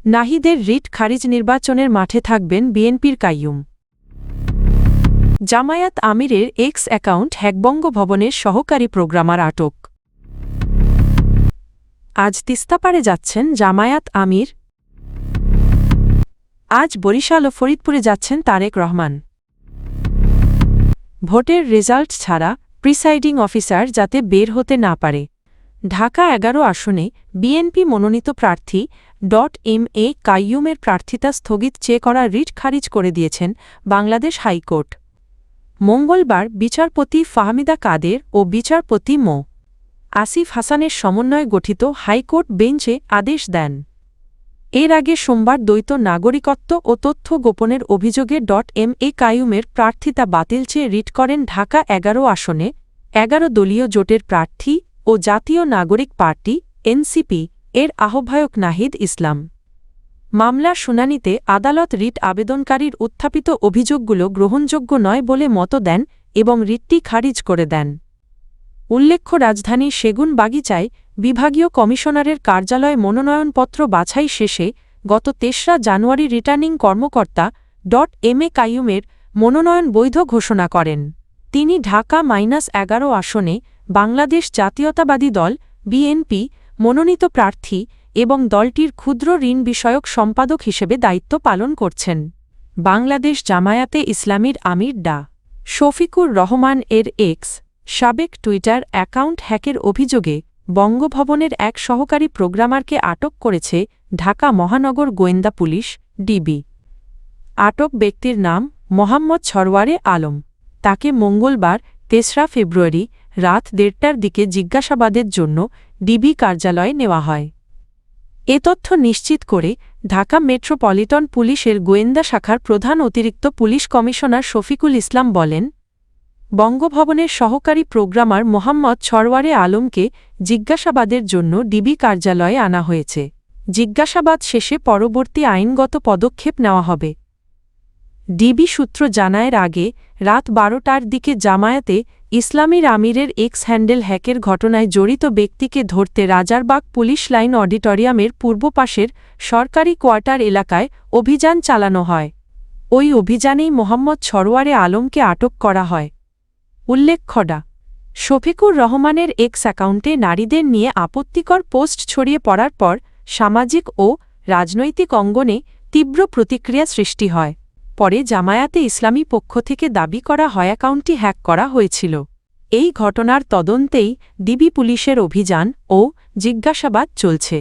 নাহিদের রিট খারিজ নির্বাচনের মাঠে থাকবেন বিএনপির কাইয়ুম। জামায়াত আমিরের এক্স অ্যাকাউন্ট হ্যাক বঙ্গভবনের সহকারী প্রোগ্রামার আটক। আজ তিস্তাপাড়ে যাচ্ছেন জামায়াত আমির। আজ বরিশাল ও ফরিদপুরে যাচ্ছেন তারেক রহমান। ভোটের রেজাল্ট ছাড়া প্রিসাইডিং অফিসার যাতে বের হতে না পারে। ঢাকা ১১ আসনে বিএনপি মনোনীত প্রার্থী .MA কাইয়ুমের প্রার্থিতা স্থগিত চেয়ে করা রিট খারিজ করে দিয়েছেন বাংলাদেশ হাইকোর্ট। মঙ্গলবার বিচারপতি ফাহমিদা কাদের ও বিচারপতি মো. আসিফ হাসানের সমন্বয়ে গঠিত হাইকোর্ট বেঞ্চে আদেশ দেন। এর আগে সোমবার দ্বৈত নাগরিকত্ব ও তথ্য গোপনের অভিযোগে .MA কাইয়ুমের প্রার্থিতা বাতিল চেয়ে রিট করেন ঢাকা ১১ আসনে ১১ দলীয় জোটের প্রার্থী ও জাতীয় নাগরিক পার্টি এনসিপি এর আহ্বায়ক নাহিদ ইসলাম। মামলার শুনানিতে আদালত রিট আবেদনকারীর উত্থাপিত অভিযোগগুলো গ্রহণযোগ্য নয় বলে মত দেন এবং রিটটি খারিজ করে দেন। উল্লেখ্য, রাজধানীর সেগুন বাগিচায় বিভাগীয় কমিশনারের কার্যালয়ে মনোনয়নপত্র বাছাই শেষে গত ৩রা জানুয়ারি রিটার্নিং কর্মকর্তা .MA কাইয়ুমের মনোনয়ন বৈধ ঘোষণা করেন। তিনি ঢাকা -১১ আসনে বাংলাদেশ জাতীয়তাবাদী দল বিএনপি মনোনীত প্রার্থী এবং দলটির ক্ষুদ্র ঋণ বিষয়ক সম্পাদক হিসেবে দায়িত্ব পালন করছেন। বাংলাদেশ জামায়াতে ইসলামীর আমির ডা. শফিকুর রহমান এর এক্স সাবেক টুইটার অ্যাকাউন্ট হ্যাকের অভিযোগে বঙ্গভবনের এক সহকারী প্রোগ্রামারকে আটক করেছে ঢাকা মহানগর গোয়েন্দা পুলিশ ডিবি। আটক ব্যক্তির নাম মোহাম্মদ সরওয়ারে আলম। তাকে মঙ্গলবার ৩রা ফেব্রুয়ারি রাত ১:৩০টার দিকে জিজ্ঞাসাবাদের জন্য ডিবি কার্যালয়ে নেওয়া হয়। এ তথ্য নিশ্চিত করে ঢাকা মেট্রোপলিটন পুলিশের গোয়েন্দা শাখার প্রধান অতিরিক্ত পুলিশ কমিশনার শফিকুল ইসলাম বলেন, বঙ্গভবনের সহকারী প্রোগ্রামার মোহাম্মদ সরওয়ারে আলমকে জিজ্ঞাসাবাদের জন্য ডিবি কার্যালয়ে আনা হয়েছে। জিজ্ঞাসাবাদ শেষে পরবর্তী আইনগত পদক্ষেপ নেওয়া হবে। ডিবি সূত্র জানায়, আগে রাত ১২টার দিকে জামায়াতে ইসলামীর আমিরের এক্স হ্যান্ডেল হ্যাকের ঘটনায় জড়িত ব্যক্তিকে ধরতে রাজারবাগ পুলিশ লাইন অডিটোরিয়ামের পূর্ব পাশের সরকারি কোয়ার্টার এলাকায় অভিযান চালানো হয়। ওই অভিযানেই মোহাম্মদ সরওয়ারে আলমকে আটক করা হয়। উল্লেখ্য, ডা. শফিকুর রহমানের এক্স অ্যাকাউন্টে নারীদের নিয়ে আপত্তিকর পোস্ট ছড়িয়ে পড়ার পর সামাজিক ও রাজনৈতিক অঙ্গনে তীব্র প্রতিক্রিয়া সৃষ্টি হয়। পরে জামায়াতে ইসলামী পক্ষ থেকে দাবি করা হয় অ্যাকাউন্টটি হ্যাক করা হয়েছিল। এই ঘটনার তদন্তেই ডিবি পুলিশের অভিযান ও জিজ্ঞাসাবাদ চলছে।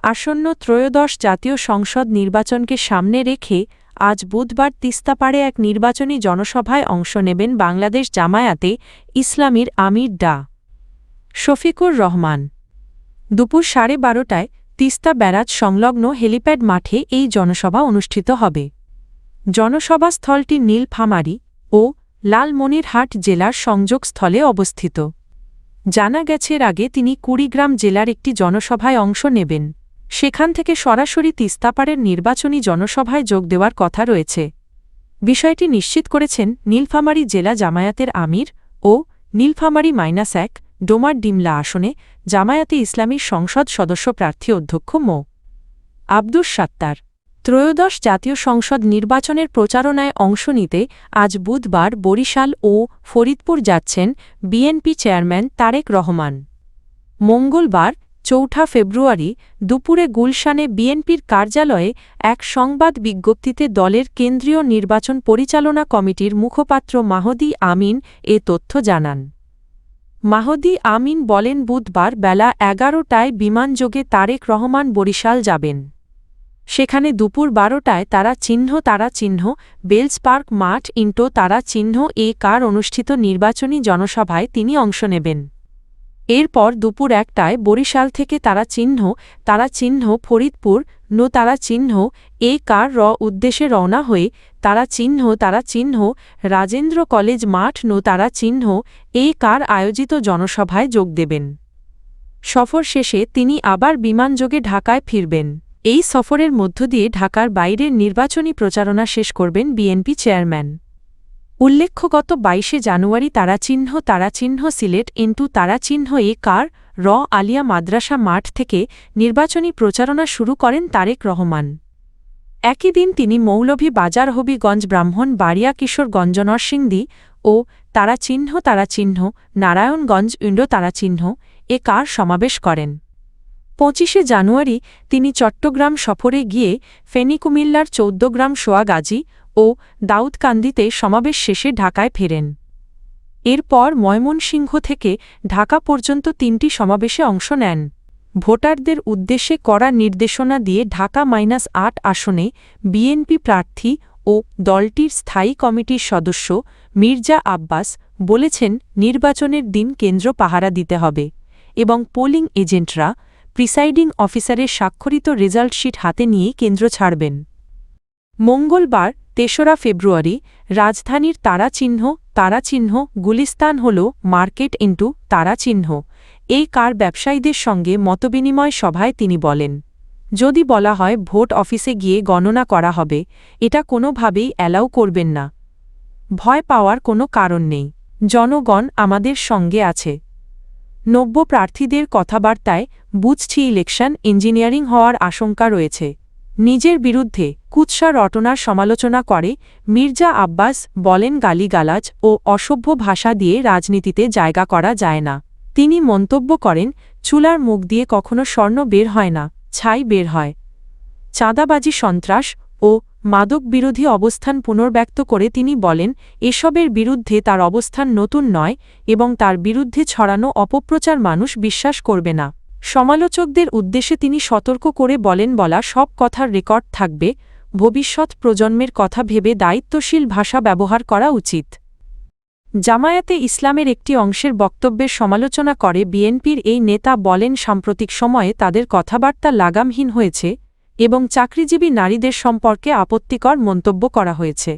আসন্ন ত্রয়োদশ জাতীয় সংসদ নির্বাচনকে সামনে রেখে আজ বুধবার তিস্তাপাড়ে এক নির্বাচনী জনসভায় অংশ নেবেন বাংলাদেশ জামায়াতে ইসলামীর আমির ডা. শফিকুর রহমান। দুপুর 12:30টায় তিস্তা ব্যারাজ সংলগ্ন হেলিপ্যাড মাঠে এই জনসভা অনুষ্ঠিত হবে। জনসভাস্থলটি নীলফামারী ও লালমনিরহাট জেলার সংযোগস্থলে অবস্থিত। জানা গেছে, এর আগে তিনি কুড়িগ্রাম জেলার একটি জনসভায় অংশ নেবেন। সেখান থেকে সরাসরি তিস্তাপাড়ের নির্বাচনী জনসভায় যোগ দেওয়ার কথা রয়েছে। বিষয়টি নিশ্চিত করেছেন নীলফামারী জেলা জামায়াতের আমির ও নীলফামারী -১ ডোমার ডিমলা আসনে জামায়াতে ইসলামীর সংসদ সদস্য প্রার্থী অধ্যক্ষ মো. আব্দুস সাত্তার। ত্রয়োদশ জাতীয় সংসদ নির্বাচনের প্রচারণায় অংশ নিতে আজ বুধবার বরিশাল ও ফরিদপুর যাচ্ছেন বিএনপি চেয়ারম্যান তারেক রহমান। মঙ্গলবার ৪ঠা ফেব্রুয়ারি দুপুরে গুলশানে বিএনপির কার্যালয়ে এক সংবাদ বিজ্ঞপ্তিতে দলের কেন্দ্রীয় নির্বাচন পরিচালনা কমিটির মুখপাত্র মাহদী আমিন এ তথ্য জানান। মাহদী আমিন বলেন, বুধবার বেলা ১১টায় বিমানযোগে তারেক রহমান বরিশাল যাবেন। সেখানে দুপুর ১২টায় তারা চিহ্ন বেলস পার্ক মাঠ ইন্টো তারা চিহ্ন এ কার অনুষ্ঠিত নির্বাচনী জনসভায় তিনি অংশ নেবেন। এরপর দুপুর ১টায় বরিশাল থেকে তারা চিহ্ন ফরিদপুর নো তারা চিহ্ন এ কার উদ্দেশ্যে রওনা হয়ে তারা চিহ্ন রাজেন্দ্র কলেজ মাঠ নো তারা চিহ্ন এ কার আয়োজিত জনসভায় যোগ দেবেন। সফর শেষে তিনি আবার বিমানযোগে ঢাকায় ফিরবেন। এই সফরের মধ্য দিয়ে ঢাকার বাইরের নির্বাচনী প্রচারণা শেষ করবেন বিএনপি চেয়ারম্যান। উল্লেখ্য, গত ২২শে জানুয়ারি তারা চিহ্ন সিলেট ইন্টু তারা চিহ্ন এ কার আলিয়া মাদ্রাসা মাঠ থেকে নির্বাচনী প্রচারণা শুরু করেন তারেক রহমান। একই দিন তিনি মৌলভী বাজার হবিগঞ্জ ব্রাহ্মণ বাড়িয়া কিশোরগঞ্জ নরসিংদী ও তারাচিহ্ন নারায়ণগঞ্জ ইন্ডো তারাচিহ্ন এ কার সমাবেশ করেন। ২৫শে জানুয়ারি তিনি চট্টগ্রাম সফরে গিয়ে ফেনী কুমিল্লার ১৪ গ্রাম সোয়াগাজী ও দাউদকান্দিতে সমাবেশ শেষে ঢাকায় ফেরেন। এরপর ময়মনসিংহ থেকে ঢাকা পর্যন্ত ৩টি সমাবেশে অংশ নেন। ভোটারদের উদ্দেশ্যে কড়া নির্দেশনা দিয়ে ঢাকা-৮ আসনে বিএনপি প্রার্থী ও দলটির স্থায়ী কমিটির সদস্য মির্জা আব্বাস বলেছেন, নির্বাচনের দিন কেন্দ্র পাহারা দিতে হবে এবং পোলিং এজেন্টরা প্রিসাইডিং অফিসারের স্বাক্ষরিত রেজাল্ট শিট হাতে নিয়ে কেন্দ্র ছাড়বেন। মঙ্গলবার ৩রা ফেব্রুয়ারি রাজধানীর তারাচিহ্ন গুলিস্তান হল মার্কেট ইন্টু তারাচিহ্ন এই কার ব্যবসায়ীদের সঙ্গে মতবিনিময় সভায় তিনি বলেন, যদি বলা হয় ভোট অফিসে গিয়ে গণনা করা হবে, এটা কোনোভাবেই অ্যালাউ করবেন না। ভয় পাওয়ার কোনো কারণ নেই, জনগণ আমাদের সঙ্গে আছে। নব্য প্রার্থীদের কথাবার্তায় বুঝছি ইলেকশন ইঞ্জিনিয়ারিং হওয়ার আশঙ্কা রয়েছে। নিজের বিরুদ্ধে কুৎসা রটনার সমালোচনা করে মির্জা আব্বাস বলেন, গালিগালাজ ও অসভ্য ভাষা দিয়ে রাজনীতিতে জায়গা করা যায় না। তিনি মন্তব্য করেন, চুলার মুখ দিয়ে কখনো স্বর্ণ বের হয় না, ছাই বের হয়। চাঁদাবাজি, সন্ত্রাস ও মাদক বিরোধী অবস্থান পুনর্ব্যক্ত করে তিনি বলেন, এসবের বিরুদ্ধে তার অবস্থান নতুন নয় এবং তার বিরুদ্ধে ছড়ানো অপপ্রচার মানুষ বিশ্বাস করবে না। সমালোচকদের উদ্দেশ্যে তিনি সতর্ক করে বলেন, বলা সব কথার রেকর্ড থাকবে, ভবিষ্যৎ প্রজন্মের কথা ভেবে দায়িত্বশীল ভাষা ব্যবহার করা উচিত। জামায়াতে ইসলামের একটি অংশের বক্তব্যের সমালোচনা করে বিএনপির এই নেতা বলেন, সাম্প্রতিক সময়ে তাদের কথাবার্তা লাগামহীন হয়েছে এবং চাকরিজীবী নারীদের সম্পর্কে আপত্তিকর মন্তব্য করা হয়েছে।